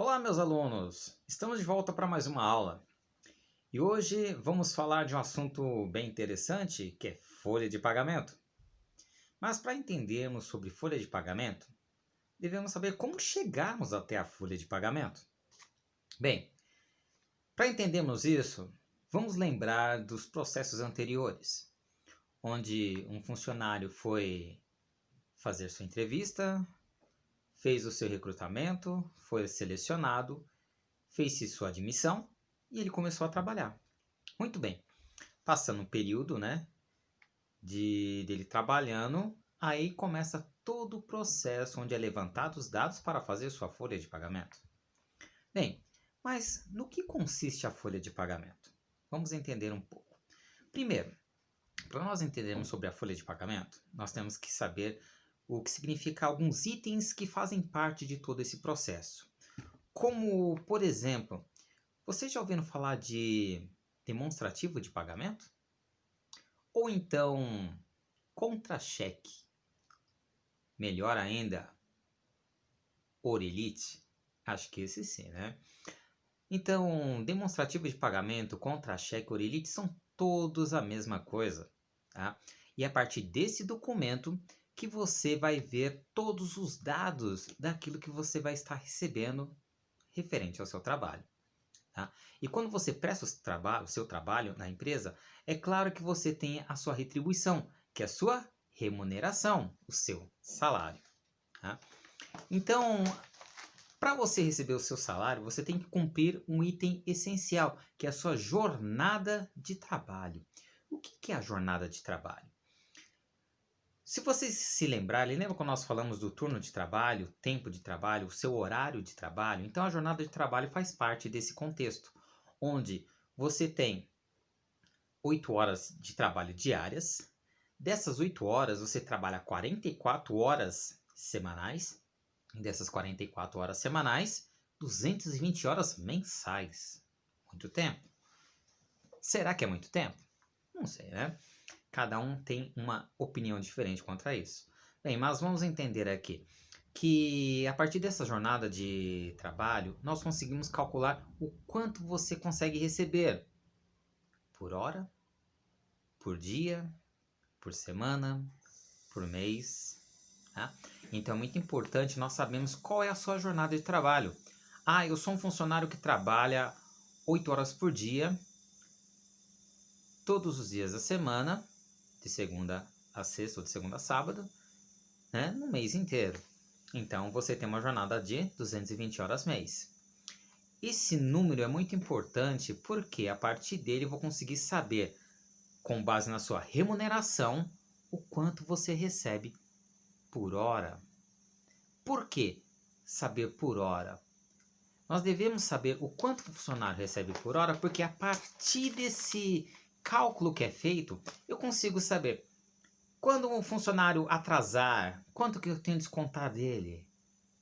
Olá, meus alunos! Estamos de volta para mais uma aula. E hoje vamos falar de um assunto bem interessante, que é folha de pagamento. Mas para entendermos sobre folha de pagamento, devemos saber como chegarmos até a folha de pagamento. Bem, para entendermos isso, vamos lembrar dos processos anteriores, onde um funcionário foi fazer sua entrevista, fez o seu recrutamento, foi selecionado, fez sua admissão e ele começou a trabalhar. Muito bem. Passando um período, né, dele trabalhando, aí começa todo o processo onde é levantado os dados para fazer sua folha de pagamento. Bem, mas no que consiste a folha de pagamento? Vamos entender um pouco. Primeiro, para nós entendermos sobre a folha de pagamento, nós temos que saber o que significa alguns itens que fazem parte de todo esse processo. Como, por exemplo, vocês já ouviram falar de demonstrativo de pagamento? Ou então, contra-cheque. Melhor ainda, orelite. Acho que esse sim, né? Então, demonstrativo de pagamento, contra-cheque, orelite são todos a mesma coisa, tá? E é a partir desse documento que você vai ver todos os dados daquilo que você vai estar recebendo referente ao seu trabalho. Tá? E quando você presta o seu trabalho na empresa, é claro que você tem a sua retribuição, que é a sua remuneração, o seu salário. Tá? Então, para você receber o seu salário, você tem que cumprir um item essencial, que é a sua jornada de trabalho. O que é a jornada de trabalho? Se vocês se lembrarem, lembra quando nós falamos do turno de trabalho, tempo de trabalho, o seu horário de trabalho? Então, a jornada de trabalho faz parte desse contexto, onde você tem 8 horas de trabalho diárias. Dessas 8 horas, você trabalha 44 horas semanais. E dessas 44 horas semanais, 220 horas mensais. Muito tempo. Será que é muito tempo? Não sei, né? Cada um tem uma opinião diferente quanto a isso. Bem, mas vamos entender aqui que a partir dessa jornada de trabalho, nós conseguimos calcular o quanto você consegue receber por hora, por dia, por semana, por mês. Tá? Então é muito importante nós sabermos qual é a sua jornada de trabalho. Ah, eu sou um funcionário que trabalha 8 horas por dia, todos os dias da semana, de segunda a sexta ou de segunda a sábado, né, no mês inteiro. Então você tem uma jornada de 220 horas mês. Esse número é muito importante porque a partir dele eu vou conseguir saber, com base na sua remuneração, o quanto você recebe por hora. Por que saber por hora? Nós devemos saber o quanto o funcionário recebe por hora, porque a partir desse cálculo que é feito, eu consigo saber quando um funcionário atrasar, quanto que eu tenho que descontar dele?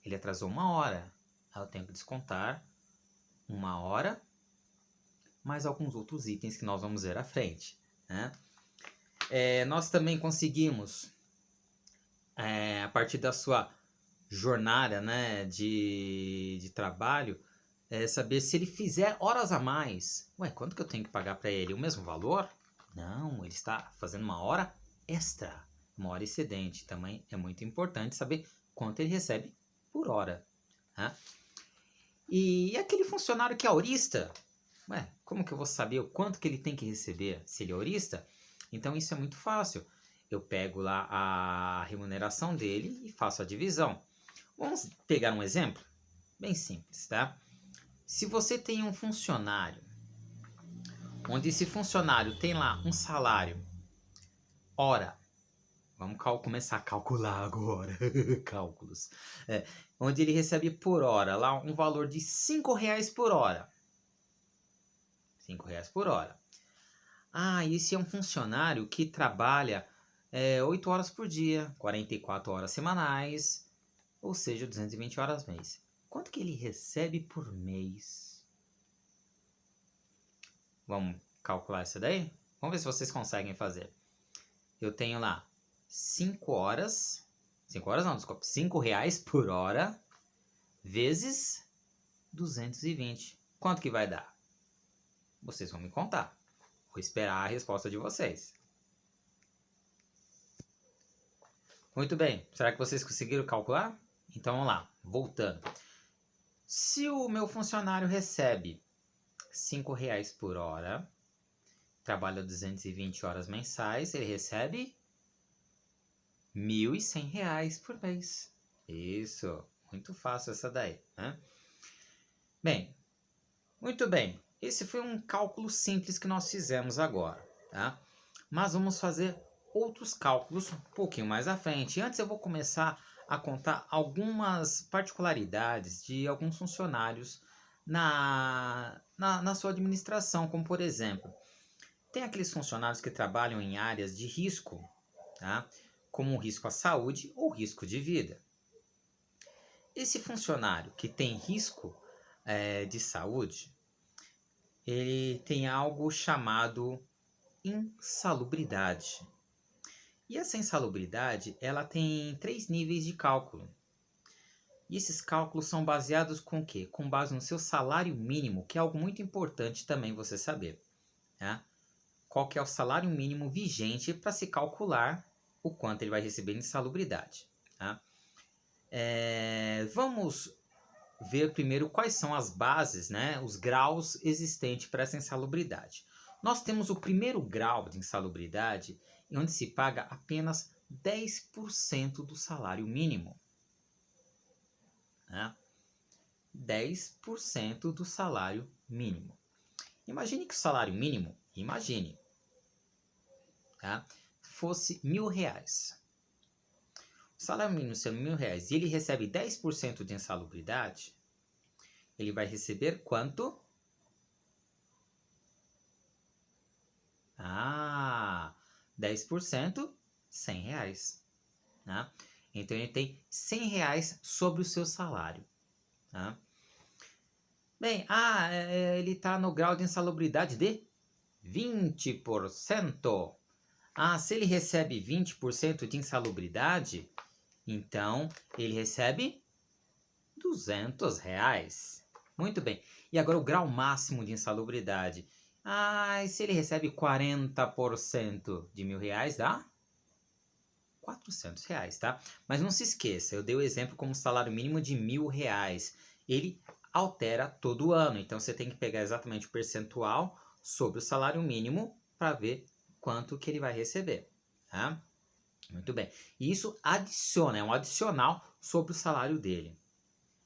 Ele atrasou 1 hora, eu tenho que descontar 1 hora, mais alguns outros itens que nós vamos ver à frente. Né? Nós também conseguimos, a partir da sua jornada, né, de trabalho, saber se ele fizer horas a mais. Ué, quanto que eu tenho que pagar para ele? O mesmo valor? Não, ele está fazendo uma hora extra, uma hora excedente. Também é muito importante saber quanto ele recebe por hora. Né? E aquele funcionário que é aurista? Ué, como que eu vou saber o quanto que ele tem que receber se ele é aurista? Então isso é muito fácil. Eu pego lá a remuneração dele e faço a divisão. Vamos pegar um exemplo? Bem simples, tá? Se você tem um funcionário, onde esse funcionário tem lá um salário, hora, vamos começar a calcular agora, cálculos, onde ele recebe por hora lá um valor de R$ 5 por hora. R$ 5 por hora. Ah, esse é um funcionário que trabalha 8 horas por dia, 44 horas semanais, ou seja, 220 horas mês. Quanto que ele recebe por mês? Vamos calcular isso daí? Vamos ver se vocês conseguem fazer. Eu tenho lá 5 horas, 5 horas não, desculpa, R$ 5 por hora, vezes 220. Quanto que vai dar? Vocês vão me contar. Vou esperar a resposta de vocês. Muito bem. Será que vocês conseguiram calcular? Então vamos lá. Voltando. Se o meu funcionário recebe R$ 5 por hora, trabalha 220 horas mensais, ele recebe R$ 1.100 por mês. Isso. Muito fácil essa daí, né? Bem, muito bem. Esse foi um cálculo simples que nós fizemos agora, tá? Mas vamos fazer outros cálculos um pouquinho mais à frente. Antes eu vou começar a contar algumas particularidades de alguns funcionários na sua administração, como por exemplo, tem aqueles funcionários que trabalham em áreas de risco, tá? Como o risco à saúde ou risco de vida. Esse funcionário que tem risco de saúde, ele tem algo chamado insalubridade. E essa insalubridade, ela tem 3 níveis de cálculo. E esses cálculos são baseados com o quê? Com base no seu salário mínimo, que é algo muito importante também você saber. Tá? Qual que é o salário mínimo vigente para se calcular o quanto ele vai receber de insalubridade. Tá? Vamos ver primeiro quais são as bases, né, os graus existentes para essa insalubridade. Nós temos o primeiro grau de insalubridade, onde se paga apenas 10% do salário mínimo. Né? 10% do salário mínimo. Imagine que o salário mínimo, tá, fosse R$ 1.000. O salário mínimo sendo R$ 1.000 e ele recebe 10% de insalubridade, ele vai receber quanto? 10%, R$ 100. Né? Então ele tem R$ 100 sobre o seu salário. Tá? Bem, ele está no grau de insalubridade de 20%. Se ele recebe 20% de insalubridade, então ele recebe R$ 200. Muito bem. E agora o grau máximo de insalubridade. E se ele recebe 40% de R$ 1.000, dá R$ 400, tá? Mas não se esqueça, eu dei o exemplo como salário mínimo de R$ 1.000. Ele altera todo ano, então você tem que pegar exatamente o percentual sobre o salário mínimo para ver quanto que ele vai receber, tá? Muito bem. E isso adiciona, é um adicional sobre o salário dele.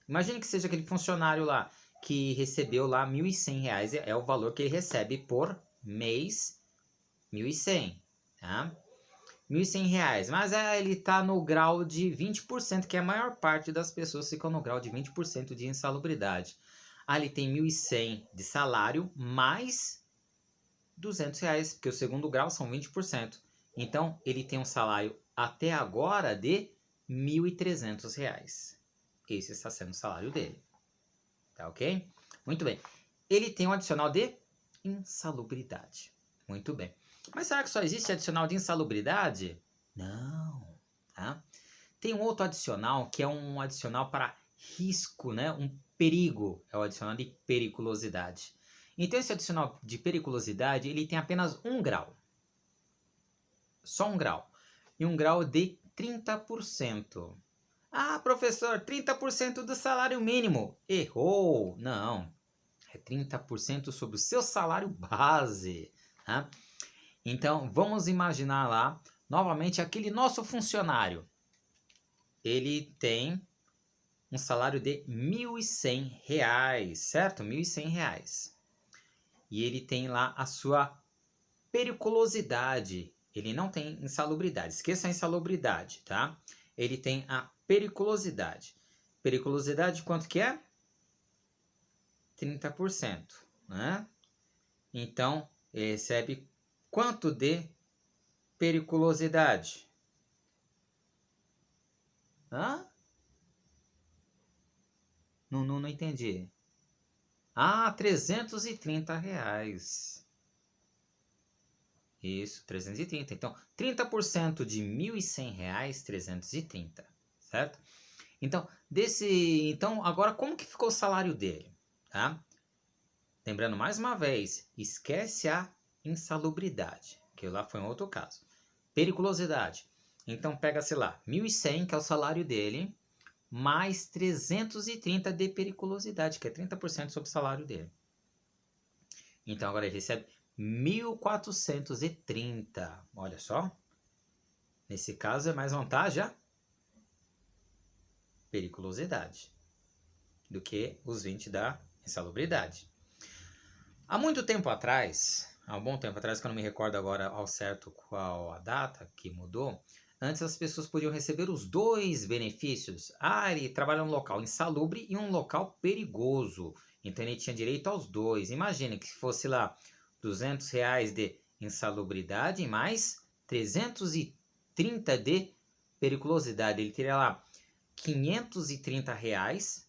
Imagine que seja aquele funcionário lá que recebeu lá R$ 1.100, é o valor que ele recebe por mês, 1.100, tá? R$ 1.100, mas ele está no grau de 20%, que a maior parte das pessoas ficam no grau de 20% de insalubridade. Ele tem 1.100 de salário mais R$ 200, porque o segundo grau são 20%. Então, ele tem um salário até agora de R$ 1.300. Esse está sendo o salário dele. Tá ok? Muito bem. Ele tem um adicional de insalubridade. Muito bem. Mas será que só existe adicional de insalubridade? Não. Tá? Tem um outro adicional que é um adicional para risco, né? Um perigo. É o adicional de periculosidade. Então esse adicional de periculosidade, ele tem apenas um grau. Só um grau. E um grau de 30%. Professor, 30% do salário mínimo. Errou. Não. É 30% sobre o seu salário base. Tá? Então, vamos imaginar lá, novamente, aquele nosso funcionário. Ele tem um salário de R$ 1.100, certo? R$ 1.100. E ele tem lá a sua periculosidade. Ele não tem insalubridade. Esqueça a insalubridade, tá? Ele tem a periculosidade. Periculosidade quanto que é? 30%, né? Então, ele recebe quanto de periculosidade? Não entendi. R$ 330. Isso, 330. Então, 30% de R$ 1.100, 330, certo? Então, Então, agora como que ficou o salário dele? Tá? Lembrando mais uma vez, esquece a insalubridade, que lá foi um outro caso. Periculosidade. Então pega, sei lá, 1.100, que é o salário dele, mais 330 de periculosidade, que é 30% sobre o salário dele. Então agora ele recebe 1.430. Olha só. Nesse caso é mais vantagem a periculosidade do que os 20 da insalubridade. Há muito tempo atrás, há um bom tempo atrás, que eu não me recordo agora ao certo qual a data que mudou, antes as pessoas podiam receber os dois benefícios. Ele trabalha num local insalubre e um local perigoso. Então ele tinha direito aos dois. Imagine que fosse lá R$200 de insalubridade mais 330 de periculosidade. Ele teria lá R$530,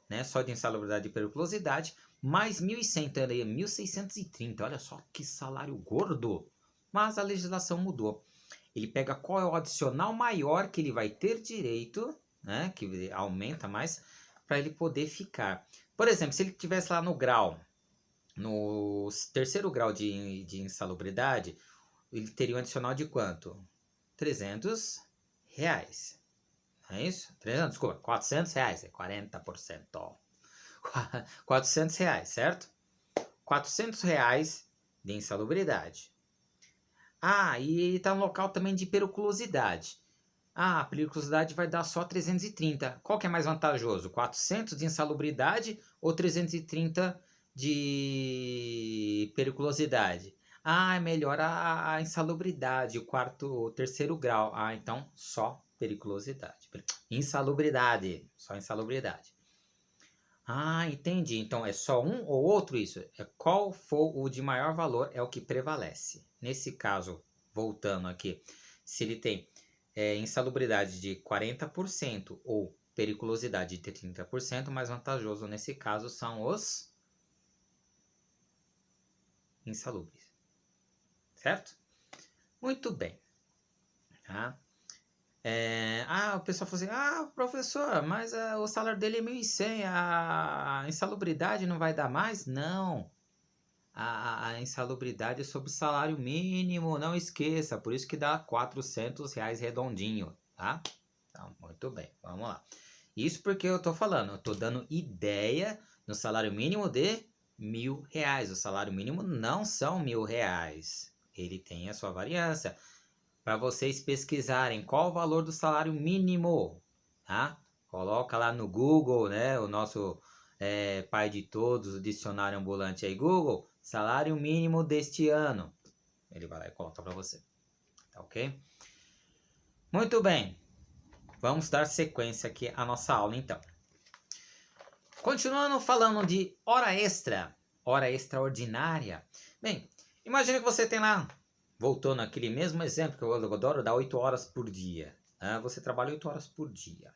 né, só de insalubridade e periculosidade, mais 1.100, então era 1.630. Olha só que salário gordo. Mas a legislação mudou. Ele pega qual é o adicional maior que ele vai ter direito, né, que aumenta mais, para ele poder ficar. Por exemplo, se ele estivesse lá no grau, no terceiro grau de insalubridade, ele teria um adicional de quanto? R$300. Não é isso? 300, desculpa, R$400, é 40%. R$400, certo? R$400 de insalubridade. E ele está no local também de periculosidade. A periculosidade vai dar só 330. Qual que é mais vantajoso? 400 de insalubridade ou 330 de periculosidade? É melhor a insalubridade, o terceiro grau. Então só periculosidade. Insalubridade, só insalubridade. Entendi. Então é só um ou outro isso? Qual for o de maior valor é o que prevalece. Nesse caso, voltando aqui, se ele tem insalubridade de 40% ou periculosidade de 30%, mais vantajoso nesse caso são os insalubres. Certo? Muito bem. O pessoal fala assim, professor, mas o salário dele é 1.100, a insalubridade não vai dar mais? Não, a insalubridade é sobre o salário mínimo, não esqueça, por isso que dá R$400 redondinho, tá? Então, muito bem, vamos lá. Isso porque eu tô falando, eu tô dando ideia no salário mínimo de R$1.000, o salário mínimo não são R$1.000, ele tem a sua variância. Para vocês pesquisarem qual o valor do salário mínimo, tá? Coloca lá no Google, né? O nosso pai de todos, o dicionário ambulante aí, Google, salário mínimo deste ano. Ele vai lá e coloca para você, tá ok? Muito bem, vamos dar sequência aqui à nossa aula então. Continuando falando de hora extraordinária. Bem, imagine que você tem lá, voltando àquele mesmo exemplo que eu adoro, dá 8 horas por dia. Você trabalha 8 horas por dia.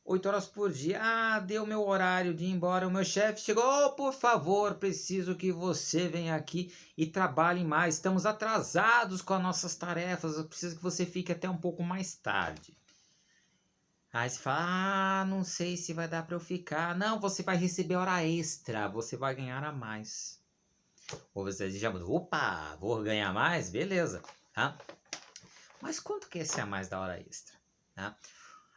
8 horas por dia. Deu meu horário de ir embora. O meu chefe chegou. Por favor, preciso que você venha aqui e trabalhe mais. Estamos atrasados com as nossas tarefas. Eu preciso que você fique até um pouco mais tarde. Aí você fala, não sei se vai dar para eu ficar. Não, você vai receber hora extra. Você vai ganhar a mais. Ou você já mudou, opa, vou ganhar mais? Beleza, tá? Mas quanto que é esse a mais da hora extra? Tá?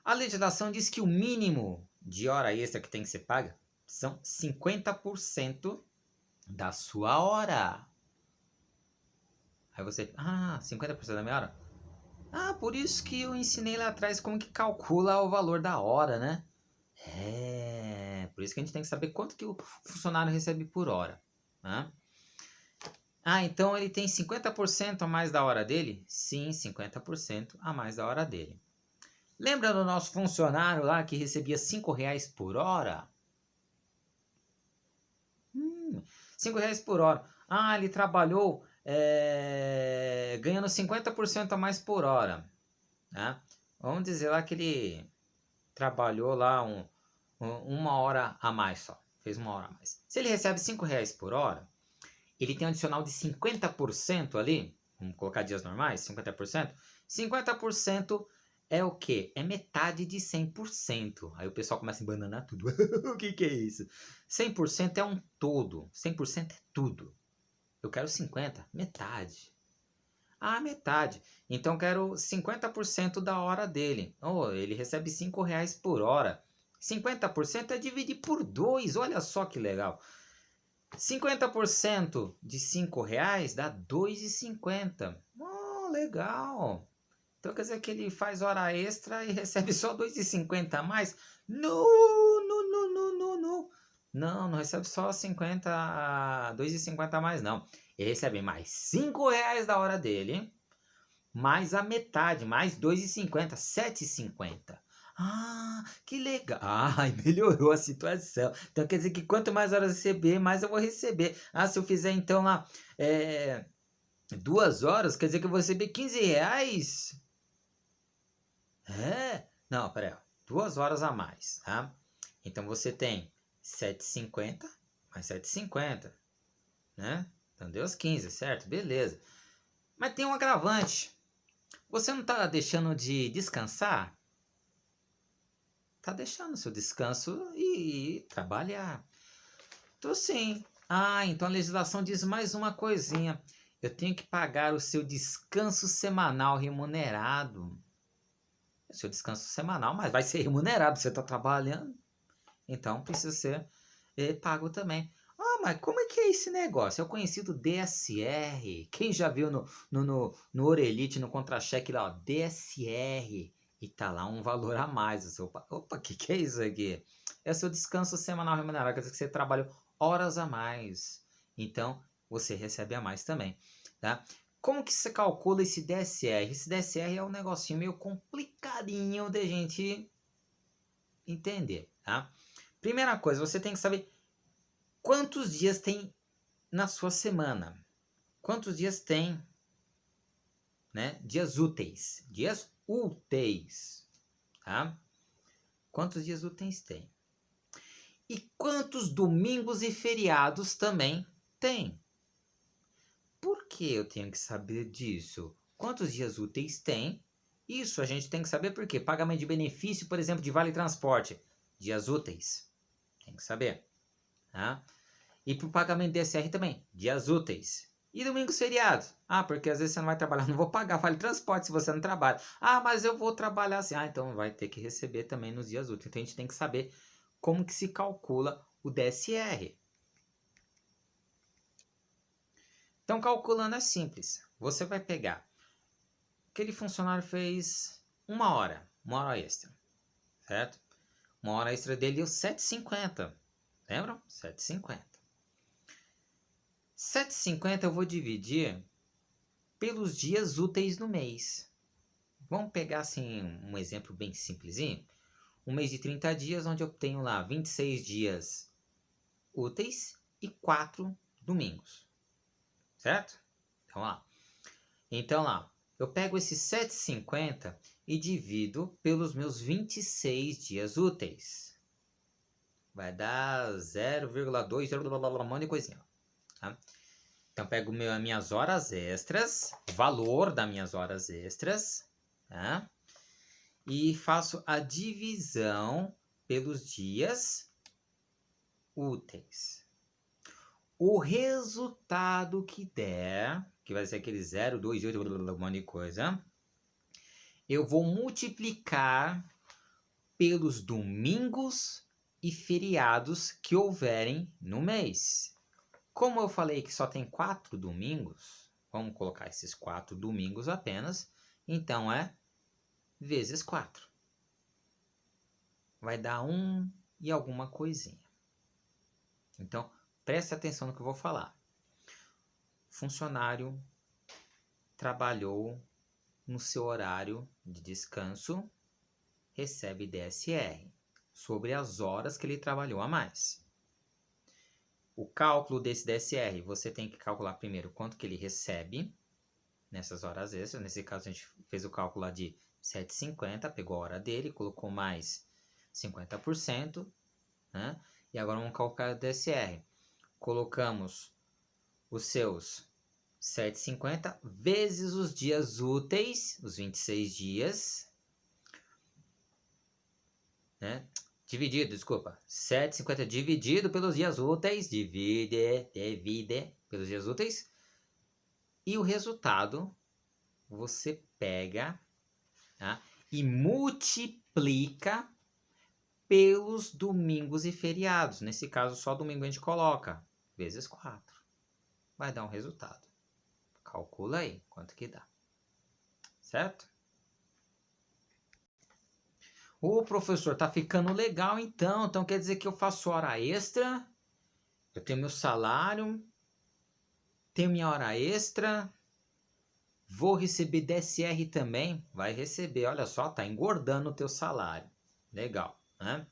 A legislação diz que o mínimo de hora extra que tem que ser paga são 50% da sua hora. Aí você, 50% da minha hora? Por isso que eu ensinei lá atrás como que calcula o valor da hora, né? Por isso que a gente tem que saber quanto que o funcionário recebe por hora, né? Então ele tem 50% a mais da hora dele? Sim, 50% a mais da hora dele. Lembra do nosso funcionário lá que recebia R$5 por hora? R$5 por hora. Ele trabalhou ganhando 50% a mais por hora. Né? Vamos dizer lá que ele trabalhou lá uma hora a mais só. Fez uma hora a mais. Se ele recebe R$5 por hora, ele tem um adicional de 50% ali, vamos colocar dias normais, 50%. 50% é o quê? É metade de 100%. Aí o pessoal começa a embananar tudo. O que é isso? 100% é um todo. 100% é tudo. Eu quero 50%, metade. Ah, metade. Então eu quero 50% da hora dele. Oh, ele recebe R$ 5 por hora. 50% é dividir por 2. Olha só que legal. 50% de R$ 5 dá R$ 2,50. Oh, legal. Então quer dizer que ele faz hora extra e recebe só R$ 2,50 a mais? Não, não, não, não, não, não. Não, não recebe só 2,50 a mais, não. Ele recebe mais R$ 5 da hora dele, mais a metade, mais R$ 2,50, R$ 7,50. Ah, que legal. Ai, melhorou a situação. Então quer dizer que quanto mais horas receber, mais eu vou receber. Ah, se eu fizer então lá 2 horas, quer dizer que eu vou receber R$ 15? É? Não, peraí, ó. 2 horas a mais, tá? Então você tem 7,50 mais 7,50, né? Então deu os 15, certo? Beleza. Mas tem um agravante. Você não tá deixando de descansar? Tá deixando seu descanso e trabalhar. Tô sim. Ah, então a legislação diz mais uma coisinha. Eu tenho que pagar o seu descanso semanal remunerado. É seu descanso semanal, mas vai ser remunerado. Você está trabalhando, então precisa ser pago também. Ah, mas como é que é esse negócio? É o conhecido DSR. Quem já viu no Orelite, no contra-cheque lá, ó, DSR. E tá lá um valor a mais. Opa, o que é isso aqui? É seu descanso semanal remunerado, quer dizer que você trabalhou horas a mais. Então, você recebe a mais também, tá? Como que você calcula esse DSR? Esse DSR é um negocinho meio complicadinho de gente entender, tá? Primeira coisa, você tem que saber quantos dias tem na sua semana. Quantos dias tem, né? Dias úteis. Dias úteis, tá? Quantos dias úteis tem? E quantos domingos e feriados também tem? Por que eu tenho que saber disso? Quantos dias úteis tem? Isso a gente tem que saber porque pagamento de benefício, por exemplo, de vale transporte, dias úteis, tem que saber, tá? E para o pagamento de DSR também, dias úteis. E domingos feriados? Ah, porque às vezes você não vai trabalhar, não vou pagar vale transporte se você não trabalha. Ah, mas eu vou trabalhar assim. Ah, então vai ter que receber também nos dias úteis. Então a gente tem que saber como que se calcula o DSR. Então calculando é simples. Você vai pegar, aquele funcionário fez uma hora extra, certo? Uma hora extra dele deu 7,50. Lembram? 7,50. 7,50 eu vou dividir pelos dias úteis no mês. Vamos pegar assim um exemplo bem simplesinho. Um mês de 30 dias, onde eu tenho lá 26 dias úteis e 4 domingos. Certo? Então lá, eu pego esses 7,50 e divido pelos meus 26 dias úteis. Vai dar 0,2, um monte de coisinha. Tá? Então, pego as minhas horas extras, valor das minhas horas extras, tá? E faço a divisão pelos dias úteis. O resultado que der, que vai ser aquele 0, 2, 8, um monte de coisa, eu vou multiplicar pelos domingos e feriados que houverem no mês. Como eu falei que só tem 4 domingos, vamos colocar esses 4 domingos apenas, então é vezes 4. Vai dar 1 e alguma coisinha. Então, preste atenção no que eu vou falar. Funcionário trabalhou no seu horário de descanso, recebe DSR sobre as horas que ele trabalhou a mais. O cálculo desse DSR, você tem que calcular primeiro quanto que ele recebe nessas horas extras. Nesse caso, a gente fez o cálculo lá de 7,50, pegou a hora dele, colocou mais 50%, né? E agora vamos calcular o DSR. Colocamos os seus 7,50 vezes os dias úteis, os 26 dias, né? Dividido, desculpa. 7,50 dividido pelos dias úteis. Divide pelos dias úteis. E o resultado você pega, tá? E multiplica pelos domingos e feriados. Nesse caso, só domingo a gente coloca. Vezes 4. Vai dar um resultado. Calcula aí quanto que dá. Certo? Ô, professor, tá ficando legal então. Então quer dizer que eu faço hora extra, eu tenho meu salário, tenho minha hora extra, vou receber DSR também? Vai receber, olha só, tá engordando o teu salário. Legal, né?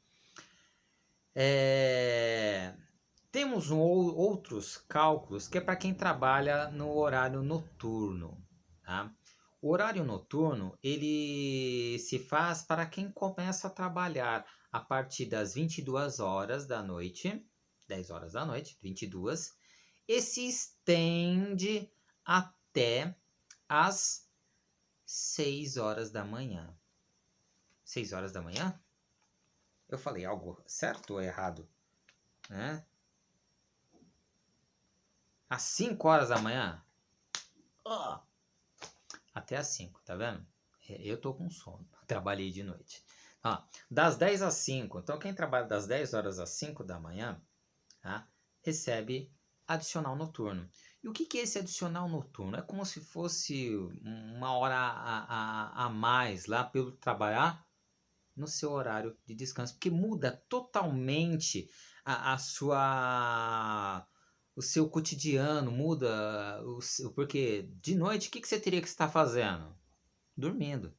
Temos outros cálculos que é para quem trabalha no horário noturno, tá? O horário noturno, ele se faz para quem começa a trabalhar a partir das 22 horas da noite, 10 horas da noite, 22, e se estende até as 6 horas da manhã. 6 horas da manhã? Eu falei algo certo ou errado? Né? Às 5 horas da manhã? Oh. Até às 5, tá vendo? Eu tô com sono, trabalhei de noite. Das 10 às 5, então quem trabalha das 10 horas às 5 da manhã, tá, recebe adicional noturno. E o que é esse adicional noturno? É como se fosse uma hora a mais lá pelo trabalhar no seu horário de descanso, porque muda totalmente o seu cotidiano, muda porque de noite o que você teria que estar fazendo? Dormindo.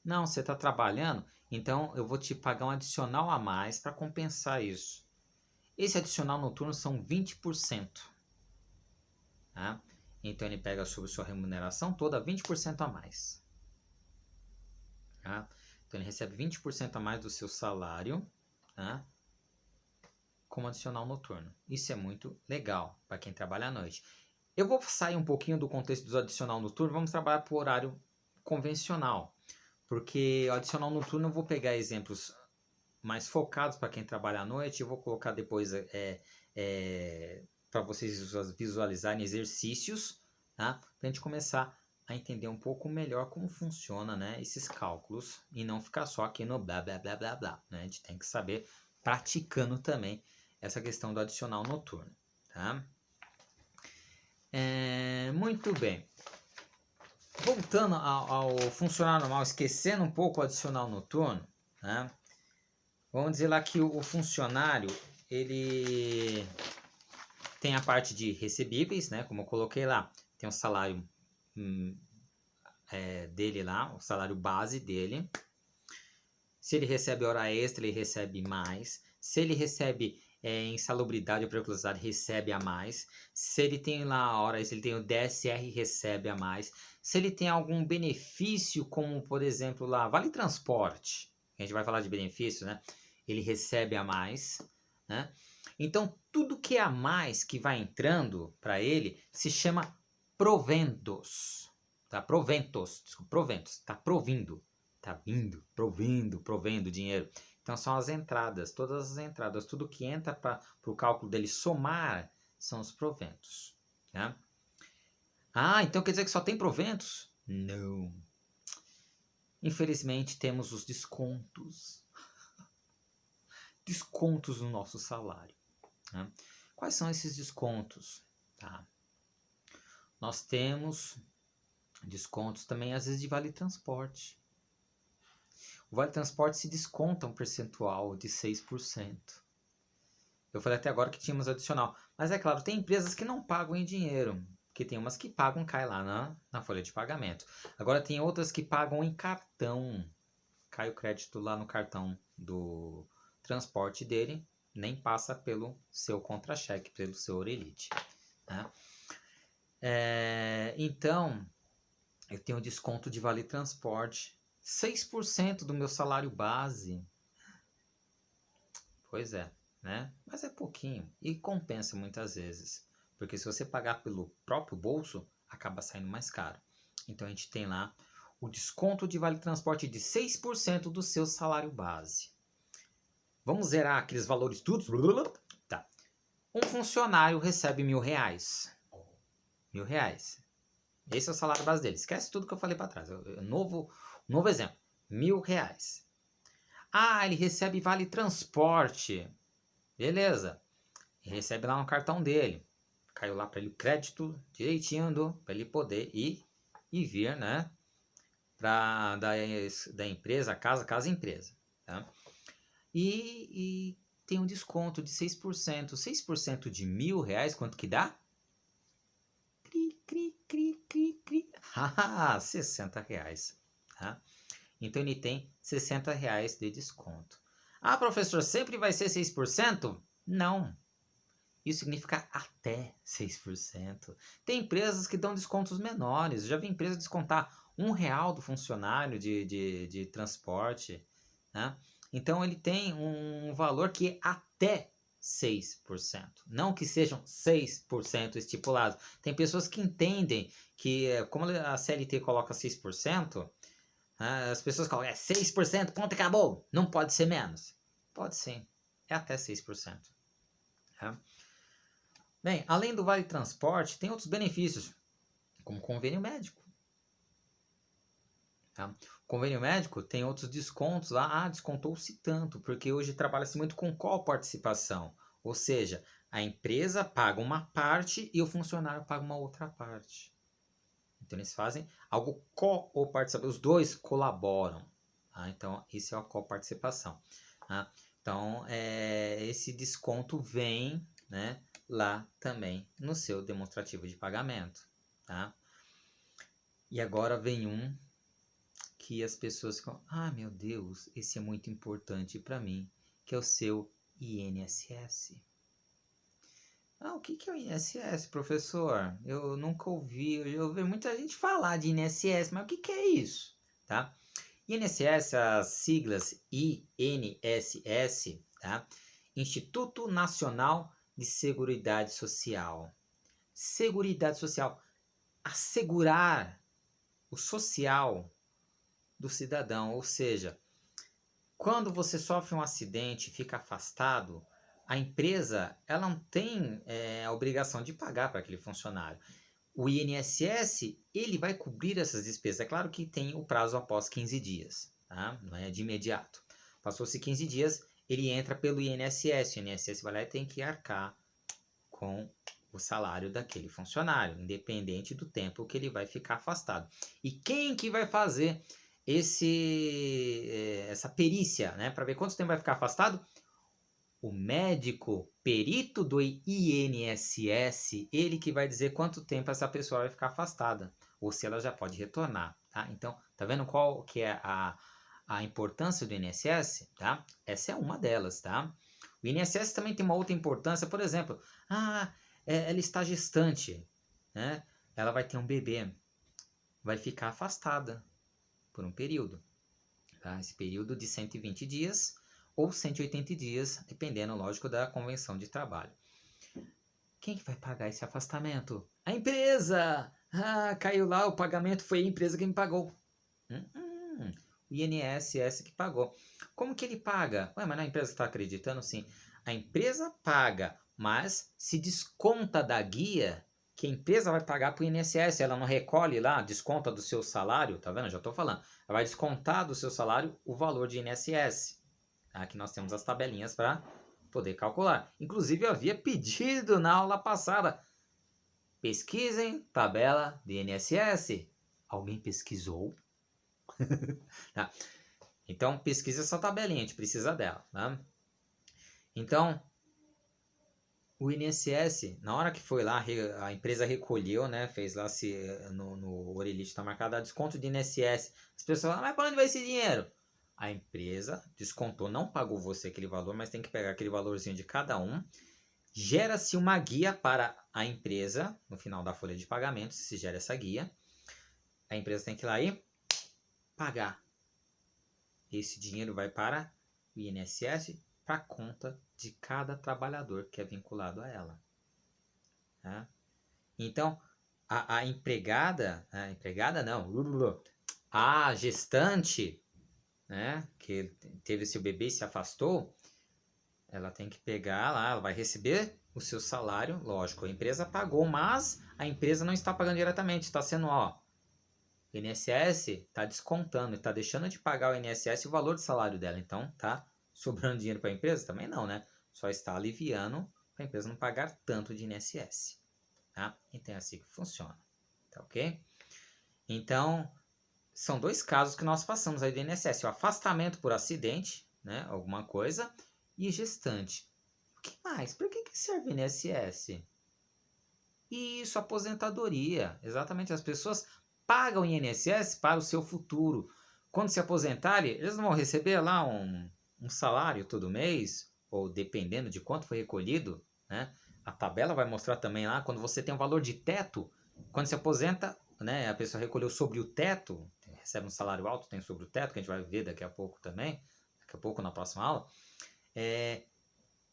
Não, você está trabalhando, então eu vou te pagar um adicional a mais para compensar isso. Esse adicional noturno são 20%. Tá? Então ele pega sobre sua remuneração toda 20% a mais. Tá? Então ele recebe 20% a mais do seu salário, tá? Como adicional noturno. Isso é muito legal para quem trabalha à noite. Eu vou sair um pouquinho do contexto do adicional noturno, vamos trabalhar para o horário convencional. Porque o adicional noturno eu vou pegar exemplos mais focados para quem trabalha à noite, eu vou colocar depois para vocês visualizarem exercícios, tá? Para a gente começar a entender um pouco melhor como funciona, né, esses cálculos e não ficar só aqui no blá blá blá blá blá, né? A gente tem que saber praticando também essa questão do adicional noturno, tá? Muito bem. Voltando ao funcionário normal, esquecendo um pouco o adicional noturno, né? Vamos dizer lá que o funcionário, ele tem a parte de recebíveis, né? Como eu coloquei lá, tem o salário dele lá, o salário base dele. Se ele recebe hora extra, ele recebe mais. Se ele recebe insalubridade ou periculosidade, recebe a mais. Se ele tem lá a hora extra, ele tem o DSR, recebe a mais. Se ele tem algum benefício, como por exemplo lá, vale transporte, a gente vai falar de benefício, né? Ele recebe a mais, né? Então, tudo que é a mais que vai entrando para ele se chama proventos, tá? Proventos, desculpa, proventos, tá provindo, tá vindo, provendo dinheiro. Então, são as entradas, todas as entradas, tudo que entra para o cálculo dele somar são os proventos, né? Então quer dizer que só tem proventos? Não. Infelizmente, temos os descontos. Descontos no nosso salário. Né? Quais são esses descontos? Tá. Nós temos descontos também, às vezes, de vale transporte. O vale transporte se desconta um percentual de 6%. Eu falei até agora que tínhamos adicional. Mas é claro, tem empresas que não pagam em dinheiro. Porque tem umas que pagam, cai lá na folha de pagamento. Agora tem outras que pagam em cartão. Cai o crédito lá no cartão do transporte dele, nem passa pelo seu contra-cheque, pelo seu Orelite. Né? Então, eu tenho desconto de vale transporte, 6% do meu salário base. Pois é, né? Mas é pouquinho e compensa muitas vezes. Porque se você pagar pelo próprio bolso, acaba saindo mais caro. Então a gente tem lá o desconto de vale transporte de 6% do seu salário base. Vamos zerar aqueles valores todos. Tá. Um funcionário recebe R$ 1.000. R$ 1.000. Esse é o salário base dele. Esquece tudo que eu falei para trás. Novo exemplo. R$ 1.000. Ah, ele recebe vale transporte. Beleza. Ele recebe lá no cartão dele. Caiu lá para ele o crédito direitinho para ele poder ir e vir, né? Da empresa, casa empresa. Tá? E tem um desconto de 6%. 6% de R$ 1.000, quanto que dá? R$ 60. Tá? Então ele tem R$ 60 de desconto. Ah, professor, sempre vai ser 6%? Não. Isso significa até 6%. Tem empresas que dão descontos menores. Eu já vi empresa descontar R$ 1 do funcionário de transporte. Né? Então ele tem um valor que é até 6%. Não que sejam 6% estipulados. Tem pessoas que entendem que, como a CLT coloca 6%, as pessoas colocam, 6%, ponto, acabou. Não pode ser menos. Pode sim. É até 6%. Tá? Bem, além do vale transporte, tem outros benefícios, como convênio médico. Tá? Convênio médico tem outros descontos lá. Ah, descontou-se tanto, porque hoje trabalha-se muito com coparticipação. Ou seja, a empresa paga uma parte e o funcionário paga uma outra parte. Então eles fazem algo coparticipação. Os dois colaboram. Tá? Então, isso é a coparticipação. Tá? Então, esse desconto vem, né, lá também no seu demonstrativo de pagamento. Tá? E agora vem um que as pessoas ficam, meu Deus, esse é muito importante para mim, que é o seu INSS. O que é o INSS, professor? Eu nunca ouvi, eu ouvi muita gente falar de INSS, mas o que é isso? Tá? INSS, as siglas INSS, tá? Instituto Nacional de Seguridade Social. Seguridade Social, assegurar o social do cidadão, ou seja, quando você sofre um acidente e fica afastado, a empresa ela não tem a obrigação de pagar para aquele funcionário. O INSS ele vai cobrir essas despesas. É claro que tem o prazo após 15 dias, tá? Não é de imediato. Passou-se 15 dias, ele entra pelo INSS. O INSS vai lá e tem que arcar com o salário daquele funcionário, independente do tempo que ele vai ficar afastado. E quem que vai fazer essa perícia, né, para ver quanto tempo vai ficar afastado? O médico perito do INSS, ele que vai dizer quanto tempo essa pessoa vai ficar afastada, ou se ela já pode retornar, tá? Então, tá vendo qual que é a importância do INSS, tá? Essa é uma delas, tá? O INSS também tem uma outra importância, por exemplo, ela está gestante, né? Ela vai ter um bebê, vai ficar afastada por um período, tá? Esse período de 120 dias ou 180 dias, dependendo, lógico, da convenção de trabalho. Quem que vai pagar esse afastamento? A empresa! Caiu lá, o pagamento foi a empresa que me pagou. O INSS que pagou. Como que ele paga? Mas não é a empresa que está acreditando? Sim. A empresa paga, mas se desconta da guia que a empresa vai pagar para o INSS. Ela não recolhe lá, desconta do seu salário, tá vendo? Já estou falando. Ela vai descontar do seu salário o valor de INSS. Aqui nós temos as tabelinhas para poder calcular. Inclusive, eu havia pedido na aula passada. Pesquisem tabela de INSS. Alguém pesquisou? Tá. Então, pesquisa essa tabelinha, a gente precisa dela. Tá? Então, o INSS, na hora que foi lá, a empresa recolheu, né? Fez lá no orelhite, está marcado a desconto de INSS. As pessoas falam, mas para onde vai esse dinheiro? A empresa descontou, não pagou você aquele valor, mas tem que pegar aquele valorzinho de cada um. Gera-se uma guia para a empresa, no final da folha de pagamento, se gera essa guia. A empresa tem que ir lá e pagar. Esse dinheiro vai para o INSS, para a conta de cada trabalhador que é vinculado a ela. Tá? Então, a gestante, né, que teve seu bebê e se afastou, Ela tem que pegar lá, ela vai receber o seu salário, lógico, a empresa pagou, mas a empresa não está pagando diretamente, está sendo, ó, o INSS está descontando, está deixando de pagar o INSS o valor do salário dela, então tá sobrando dinheiro para a empresa? Também não, né? Só está aliviando para a empresa não pagar tanto de INSS, tá? Então é assim que funciona, tá ok? Então, são dois casos que nós passamos aí do INSS, o afastamento por acidente, né, alguma coisa, e gestante. O que mais? Para que serve o INSS? Isso, aposentadoria. Exatamente, as pessoas pagam o INSS para o seu futuro. Quando se aposentarem, eles não vão receber lá um salário todo mês, ou dependendo de quanto foi recolhido, né? A tabela vai mostrar também lá, quando você tem um valor de teto, quando se aposenta, né, a pessoa recolheu sobre o teto, recebe um salário alto, tem sobre o teto, que a gente vai ver daqui a pouco também, daqui a pouco na próxima aula, é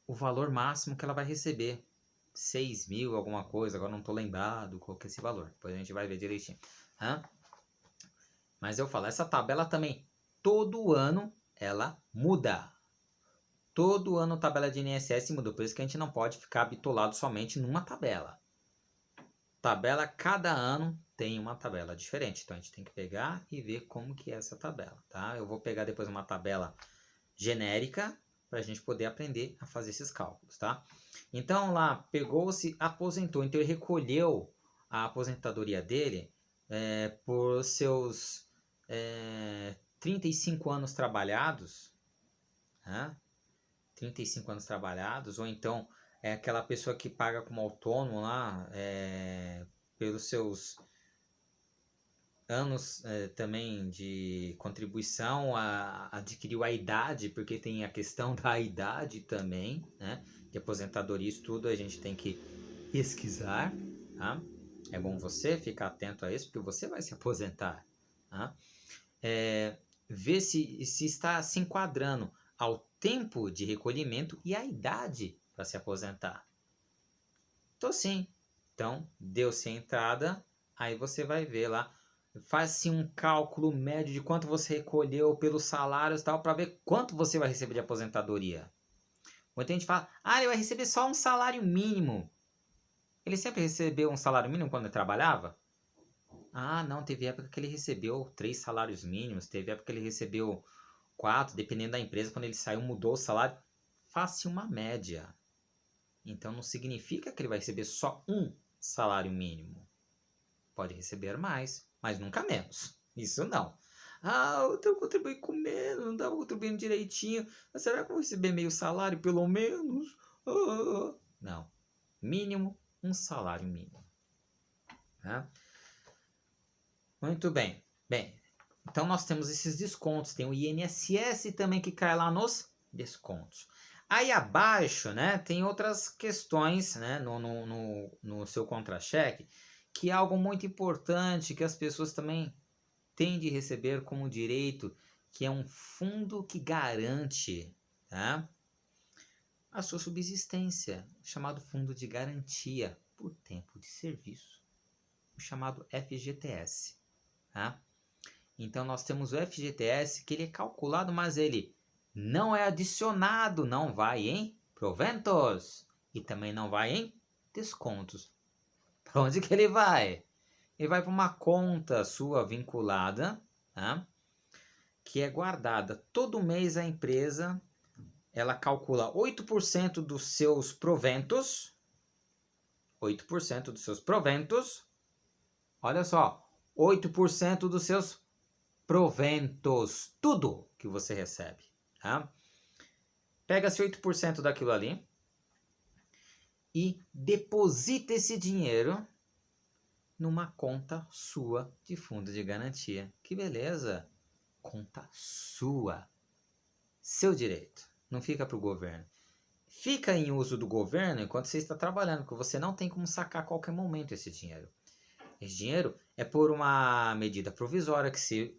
o valor máximo que ela vai receber. 6 mil, alguma coisa, agora não estou lembrado qual que é esse valor, depois a gente vai ver direitinho. Hã? Mas eu falo, essa tabela também, todo ano ela muda. Todo ano a tabela de INSS muda, por isso que a gente não pode ficar bitolado somente numa tabela. Tabela, cada ano tem uma tabela diferente, então a gente tem que pegar e ver como que é essa tabela, tá? Eu vou pegar depois uma tabela genérica para a gente poder aprender a fazer esses cálculos, tá? Então lá, pegou-se, aposentou, então ele recolheu a aposentadoria dele por seus 35 anos trabalhados, né? 35 anos trabalhados, ou então é aquela pessoa que paga como autônomo lá, pelos seus anos também de contribuição, adquiriu a idade, porque tem a questão da idade também, né? De aposentadoria, isso tudo a gente tem que pesquisar, tá? É bom você ficar atento a isso, porque você vai se aposentar, tá? Ver se está se enquadrando ao tempo de recolhimento e à idade para se aposentar. Então, sim. Então, deu-se a entrada, aí você vai ver lá, faz-se um cálculo médio de quanto você recolheu pelos salários e tal, para ver quanto você vai receber de aposentadoria. Muita gente fala, ele vai receber só um salário mínimo. Ele sempre recebeu um salário mínimo quando ele trabalhava? Não, teve época que ele recebeu 3 salários mínimos, teve época que ele recebeu 4, dependendo da empresa, quando ele saiu, mudou o salário. Faça uma média. Então não significa que ele vai receber só um salário mínimo. Pode receber mais, mas nunca menos. Isso não. Eu tenho que contribuir com menos, não estava contribuindo direitinho. Mas será que eu vou receber meio salário pelo menos? Não. Mínimo, um salário mínimo. Tá? Muito bem. Então nós temos esses descontos. Tem o INSS também que cai lá nos descontos. Aí abaixo, né, tem outras questões, né, no seu contra-cheque, que é algo muito importante que as pessoas também têm de receber como direito, que é um fundo que garante, tá, a sua subsistência, chamado Fundo de Garantia por Tempo de Serviço, o chamado FGTS. Tá? Então nós temos o FGTS, que ele é calculado, mas ele não é adicionado, não vai em proventos e também não vai em descontos. Para onde que ele vai? Ele vai para uma conta sua vinculada, tá? Que é guardada. Todo mês a empresa ela calcula 8% dos seus proventos. 8% dos seus proventos. Olha só, 8% dos seus proventos, tudo que você recebe, tá? Pega-se 8% daquilo ali e deposita esse dinheiro numa conta sua de fundo de garantia. Que beleza! Conta sua. Seu direito. Não fica para o governo. Fica em uso do governo enquanto você está trabalhando, porque você não tem como sacar a qualquer momento esse dinheiro. Esse dinheiro é por uma medida provisória que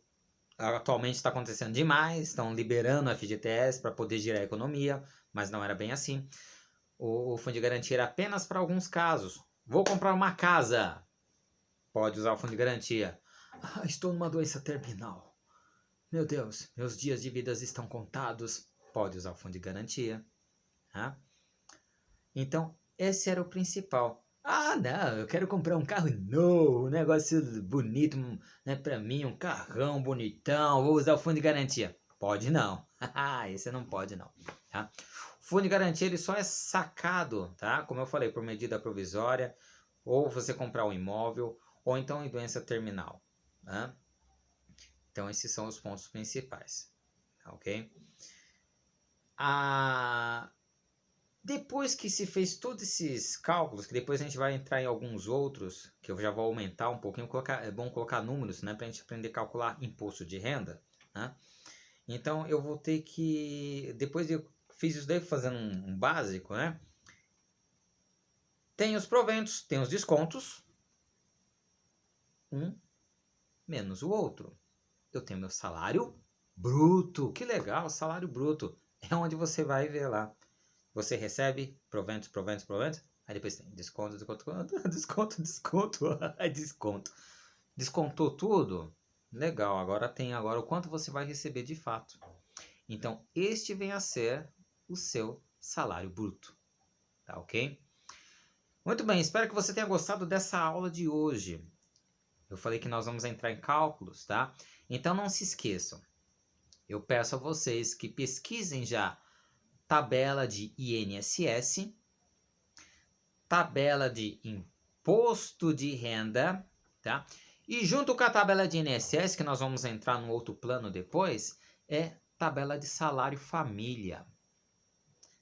atualmente está acontecendo demais, estão liberando o FGTS para poder girar a economia, mas não era bem assim. O fundo de garantia era apenas para alguns casos. Vou comprar uma casa. Pode usar o fundo de garantia. Estou numa doença terminal. Meu Deus, meus dias de vida estão contados. Pode usar o fundo de garantia. tá? Então, esse era o principal. Ah, não, eu quero comprar um carro novo, um negócio bonito, né, para mim, um carrão bonitão, vou usar o fundo de garantia. Pode não. Esse não pode não, tá? O fundo de garantia ele só é sacado, tá? Como eu falei, por medida provisória, ou você comprar um imóvel, ou então em doença terminal, tá? Então esses são os pontos principais, tá, ok? Depois que se fez todos esses cálculos, que depois a gente vai entrar em alguns outros, que eu já vou aumentar um pouquinho, é bom colocar números, né, para a gente aprender a calcular imposto de renda, né? Então eu vou ter que, depois de eu fiz isso daí fazendo um básico, né? Tem os proventos, tem os descontos, um menos o outro. Eu tenho meu salário bruto, que legal, salário bruto. É onde você vai ver lá. Você recebe proventos, proventos, proventos. Aí depois tem desconto, desconto, desconto, desconto, desconto. Descontou tudo? Legal, agora tem agora o quanto você vai receber de fato. Então, este vem a ser o seu salário bruto. Tá ok? Muito bem, espero que você tenha gostado dessa aula de hoje. Eu falei que nós vamos entrar em cálculos, tá? Então não se esqueçam. Eu peço a vocês que pesquisem já tabela de INSS, tabela de imposto de renda, tá? E junto com a tabela de INSS, que nós vamos entrar no outro plano depois, é tabela de salário família,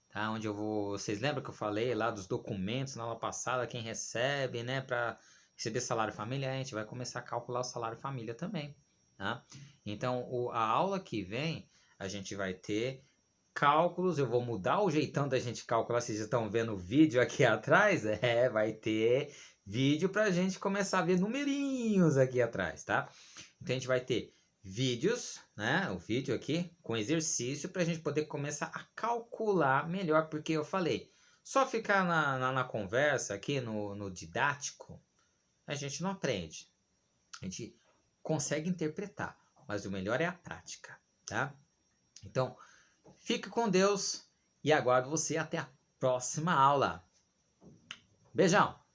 tá? Onde eu vou, vocês lembram que eu falei lá dos documentos na aula passada, quem recebe, né, para receber salário família, a gente vai começar a calcular o salário família também, tá? Então, a aula que vem, a gente vai ter cálculos, eu vou mudar o jeitão da gente calcular, vocês estão vendo o vídeo aqui atrás, vai ter vídeo para a gente começar a ver numerinhos aqui atrás, tá? Então a gente vai ter vídeos, né, o vídeo aqui com exercício para a gente poder começar a calcular melhor, porque eu falei, só ficar na conversa aqui, no didático, a gente não aprende, a gente consegue interpretar, mas o melhor é a prática, tá? Então, fique com Deus e aguardo você até a próxima aula. Beijão!